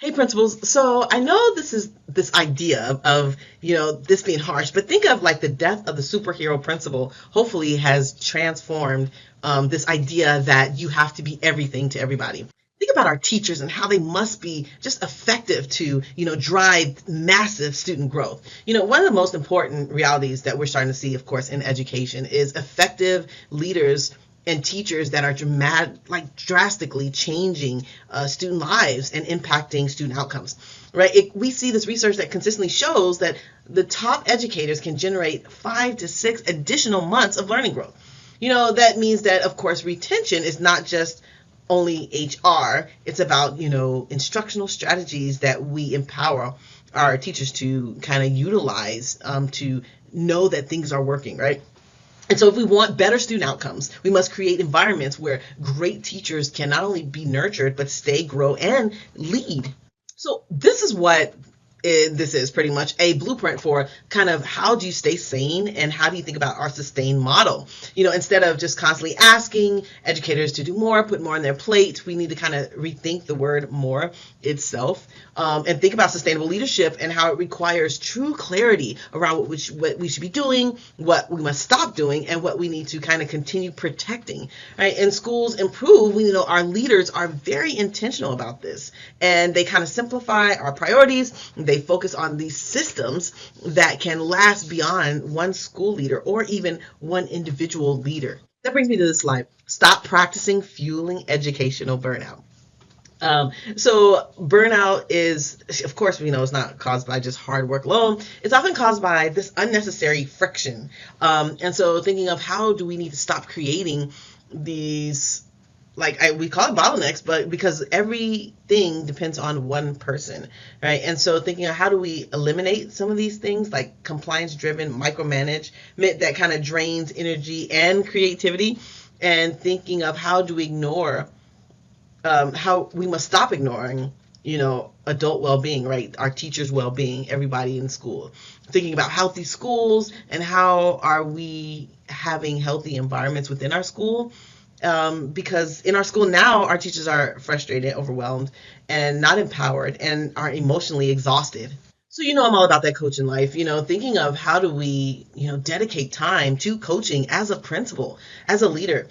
Hey, principals. So I know this is this idea of this being harsh, but think of like the death of the superhero principal hopefully has transformed this idea that you have to be everything to everybody. Think about our teachers and how they must be just effective to drive massive student growth. One of the most important realities that we're starting to see, of course, in education is effective leaders and teachers that are drastically changing student lives and impacting student outcomes, right? We see this research that consistently shows that the top educators can generate 5 to 6 additional months of learning growth. That means that, of course, retention is not just only HR. It's about, instructional strategies that we empower our teachers to kind of utilize to know that things are working, right? And so if we want better student outcomes, we must create environments where great teachers can not only be nurtured, but stay, grow, and lead. So this is what this is pretty much a blueprint for kind of how do you stay sane and how do you think about our sustained model. Instead of just constantly asking educators to do more, put more on their plate, we need to kind of rethink the word more itself, and think about sustainable leadership and how it requires true clarity around what we should be doing, what we must stop doing, and what we need to kind of continue protecting. Right? And schools improve, we know our leaders are very intentional about this, and they kind of simplify our priorities. They focus on these systems that can last beyond one school leader or even one individual leader. That brings me to this slide. Stop practicing fueling educational burnout. So burnout is, of course, we know it's not caused by just hard work alone. It's often caused by this unnecessary friction. And so thinking of how do we need to stop creating these, we call it bottlenecks, but because everything depends on one person, right? And so thinking of how do we eliminate some of these things like compliance-driven micromanagement that kind of drains energy and creativity, and thinking of how do we ignore how we must stop ignoring, adult well-being, right? Our teachers' well-being, everybody in school. Thinking about healthy schools and how are we having healthy environments within our school. Because in our school now, our teachers are frustrated, overwhelmed, and not empowered, and are emotionally exhausted. So, I'm all about that coaching life, thinking of how do we, dedicate time to coaching as a principal, as a leader.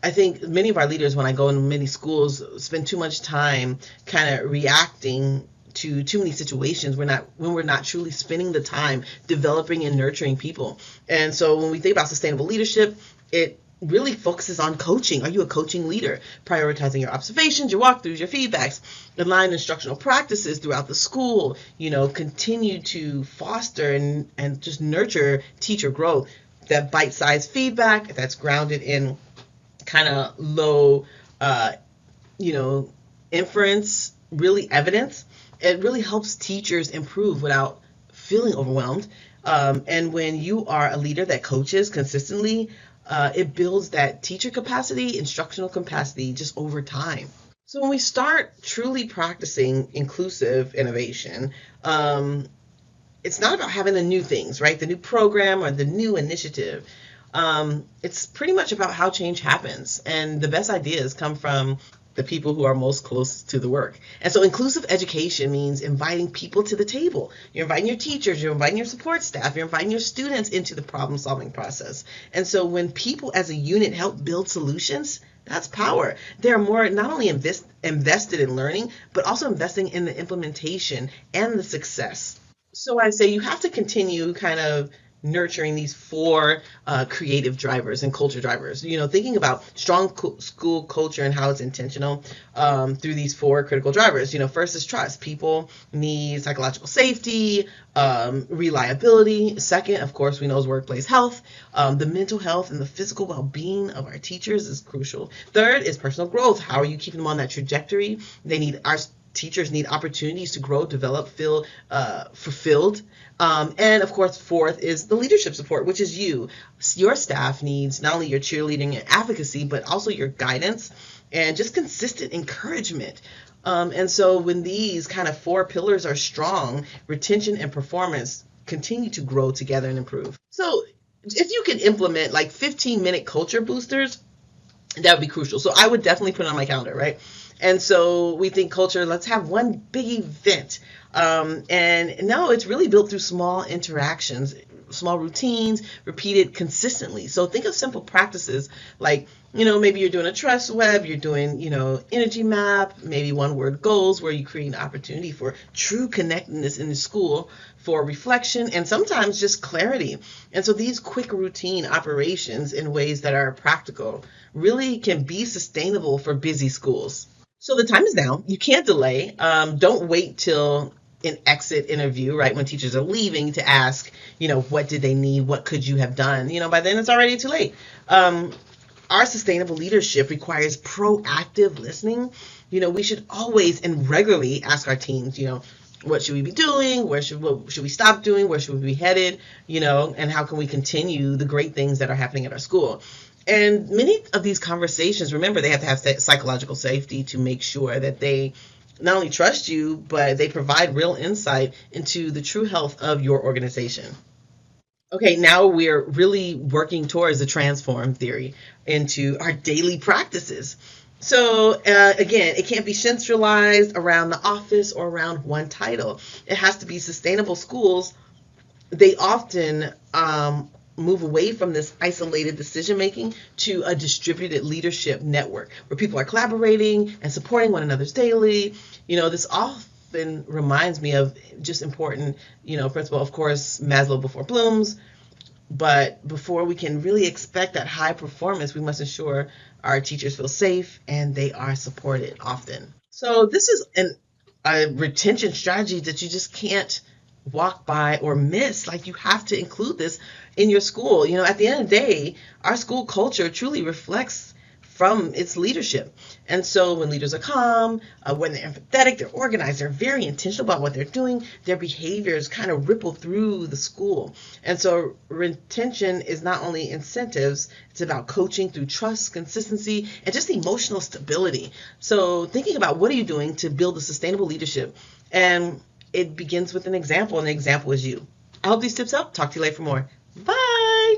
I think many of our leaders, when I go in many schools, spend too much time kind of reacting to too many situations. When we're not truly spending the time developing and nurturing people. And so when we think about sustainable leadership, it really focuses on coaching. Are you a coaching leader? Prioritizing your observations, your walkthroughs, your feedbacks, align instructional practices throughout the school, continue to foster and just nurture teacher growth. That bite-sized feedback that's grounded in kind of low, inference, really evidence. It really helps teachers improve without feeling overwhelmed. And when you are a leader that coaches consistently, it builds that teacher capacity, instructional capacity just over time. So when we start truly practicing inclusive innovation, it's not about having the new things, right? The new program or the new initiative. It's pretty much about how change happens, and the best ideas come from the people who are most close to the work. And so inclusive education means inviting people to the table. You're inviting your teachers, you're inviting your support staff, you're inviting your students into the problem solving process. And so when people as a unit help build solutions, that's power. They're more not only invested in learning, but also investing in the implementation and the success. So I say you have to continue kind of nurturing these 4 creative drivers and culture drivers. Thinking about strong school culture and how it's intentional through these 4 critical drivers. First is trust. People need psychological safety, reliability. Second, of course, we know is workplace health. The mental health and the physical well-being of our teachers is crucial. Third is personal growth. How are you keeping them on that trajectory? Our teachers need opportunities to grow, develop, feel fulfilled. And of course, fourth is the leadership support, which is you. Your staff needs not only your cheerleading and advocacy, but also your guidance and just consistent encouragement. And so when these kind of 4 pillars are strong, retention and performance continue to grow together and improve. So if you can implement like 15-minute culture boosters, that would be crucial. So I would definitely put it on my calendar, right? And so we think culture, let's have one big event. And no, it's really built through small interactions, small routines, repeated consistently. So think of simple practices like, maybe you're doing a trust web, you're doing, energy map, maybe one word goals where you create an opportunity for true connectedness in the school, for reflection, and sometimes just clarity. And so these quick routine operations in ways that are practical really can be sustainable for busy schools. So the time is now. You can't delay. Don't wait till an exit interview, right, when teachers are leaving to ask, what did they need? What could you have done? By then it's already too late. Our sustainable leadership requires proactive listening. We should always and regularly ask our teams, what should we be doing? What should we stop doing? Where should we be headed? And how can we continue the great things that are happening at our school? And many of these conversations, remember, they have to have psychological safety to make sure that they not only trust you, but they provide real insight into the true health of your organization. Okay, now we're really working towards the transform theory into our daily practices. So again, it can't be centralized around the office or around one title. It has to be sustainable schools. They often move away from this isolated decision making to a distributed leadership network where people are collaborating and supporting one another's daily. This often reminds me of just important, principle, of course, Maslow before Bloom's. But before we can really expect that high performance, we must ensure our teachers feel safe and they are supported often. So this is a retention strategy that you just can't walk by or miss. Like, you have to include this in your school. At the end of the day, our school culture truly reflects from its leadership. And so when leaders are calm, when they're empathetic, they're organized, they're very intentional about what they're doing, their behaviors kind of ripple through the school. And so retention is not only incentives, it's about coaching through trust, consistency, and just emotional stability. So thinking about what are you doing to build a sustainable leadership, and it begins with an example, and the example is you. I hope these tips help. Talk to you later for more. Bye.